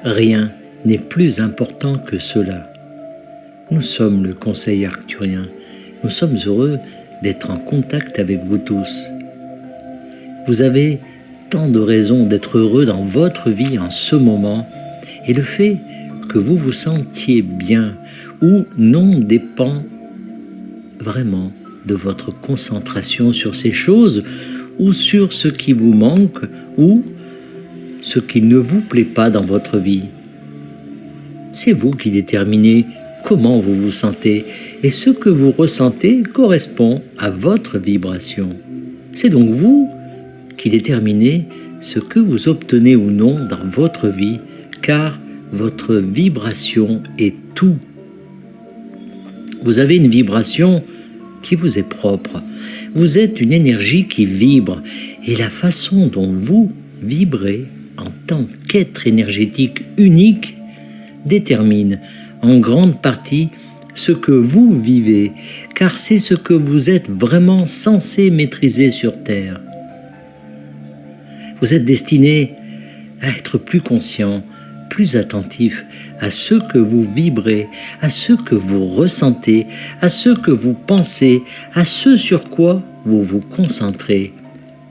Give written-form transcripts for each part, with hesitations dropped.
Rien n'est plus important que cela. Nous sommes le Conseil arcturien. Nous sommes heureux d'être en contact avec vous tous. Vous avez tant de raisons d'être heureux dans votre vie en ce moment, et le fait que vous vous sentiez bien ou non dépend vraiment de votre concentration sur ces choses ou sur ce qui vous manque ou ce qui ne vous plaît pas dans votre vie. C'est vous qui déterminez comment vous vous sentez et ce que vous ressentez correspond à votre vibration. C'est donc vous qui déterminez ce que vous obtenez ou non dans votre vie, car votre vibration est tout. Vous avez une vibration qui vous est propre. Vous êtes une énergie qui vibre et la façon dont vous vibrez en tant qu'être énergétique unique détermine en grande partie ce que vous vivez, car c'est ce que vous êtes vraiment censé maîtriser sur Terre. Vous êtes destiné à être plus conscient, plus attentif à ce que vous vibrez, à ce que vous ressentez, à ce que vous pensez, à ce sur quoi vous vous concentrez.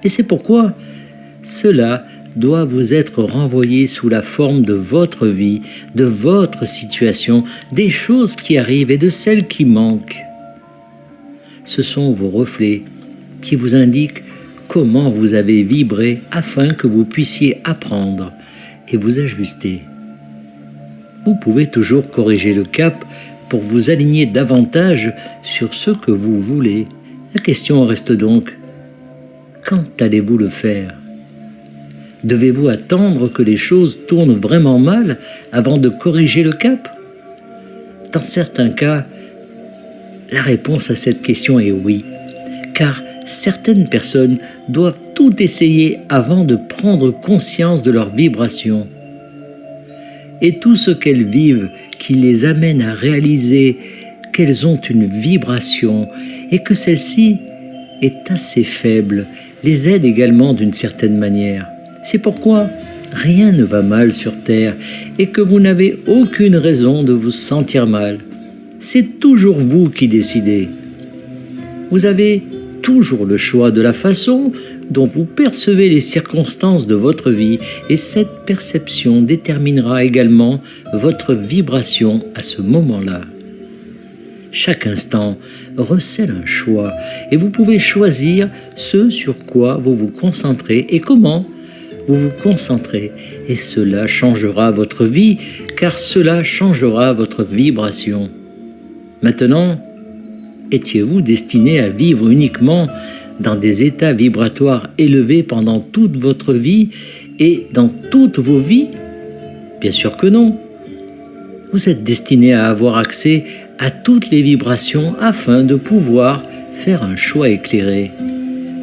Et c'est pourquoi cela doit vous être renvoyé sous la forme de votre vie, de votre situation, des choses qui arrivent et de celles qui manquent. Ce sont vos reflets qui vous indiquent comment vous avez vibré afin que vous puissiez apprendre et vous ajuster. Vous pouvez toujours corriger le cap pour vous aligner davantage sur ce que vous voulez. La question reste donc, quand allez-vous le faire ? Devez-vous attendre que les choses tournent vraiment mal avant de corriger le cap ? Dans certains cas, la réponse à cette question est oui, car certaines personnes doivent tout essayer avant de prendre conscience de leur vibration. Et tout ce qu'elles vivent qui les amène à réaliser qu'elles ont une vibration et que celle-ci est assez faible, les aide également d'une certaine manière. C'est pourquoi rien ne va mal sur Terre et que vous n'avez aucune raison de vous sentir mal. C'est toujours vous qui décidez. Vous avez toujours le choix de la façon dont vous percevez les circonstances de votre vie et cette perception déterminera également votre vibration à ce moment-là. Chaque instant recèle un choix et vous pouvez choisir ce sur quoi vous vous concentrez et comment vous vous concentrez, et cela changera votre vie, car cela changera votre vibration. Maintenant, étiez-vous destiné à vivre uniquement dans des états vibratoires élevés pendant toute votre vie et dans toutes vos vies ? Bien sûr que non. Vous êtes destiné à avoir accès à toutes les vibrations afin de pouvoir faire un choix éclairé.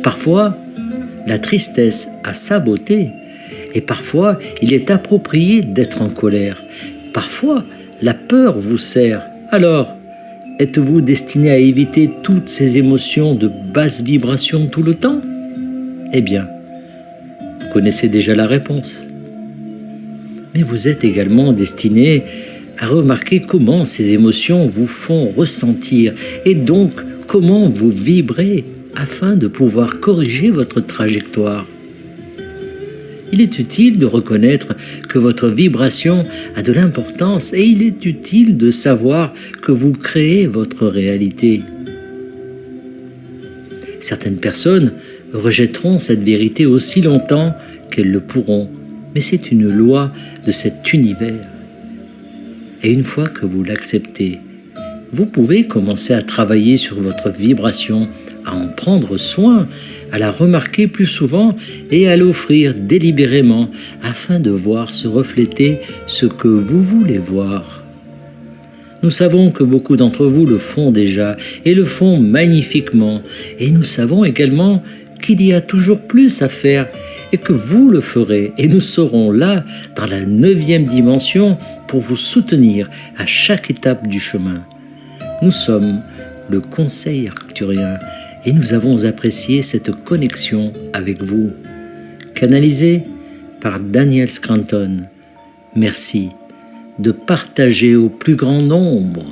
Parfois, la tristesse a sa beauté, et parfois il est approprié d'être en colère. Parfois, la peur vous sert. Alors, êtes-vous destiné à éviter toutes ces émotions de basse vibration tout le temps ? Eh bien, vous connaissez déjà la réponse. Mais vous êtes également destiné à remarquer comment ces émotions vous font ressentir et donc comment vous vibrez afin de pouvoir corriger votre trajectoire. Il est utile de reconnaître que votre vibration a de l'importance et il est utile de savoir que vous créez votre réalité. Certaines personnes rejetteront cette vérité aussi longtemps qu'elles le pourront, mais c'est une loi de cet univers. Et une fois que vous l'acceptez, vous pouvez commencer à travailler sur votre vibration, à en prendre soin, à la remarquer plus souvent et à l'offrir délibérément afin de voir se refléter ce que vous voulez voir. Nous savons que beaucoup d'entre vous le font déjà et le font magnifiquement, et nous savons également qu'il y a toujours plus à faire et que vous le ferez, et nous serons là dans la 9e dimension pour vous soutenir à chaque étape du chemin. Nous sommes le Conseil arcturien et nous avons apprécié cette connexion avec vous. Canalisé par Daniel Scranton, Merci de partager au plus grand nombre.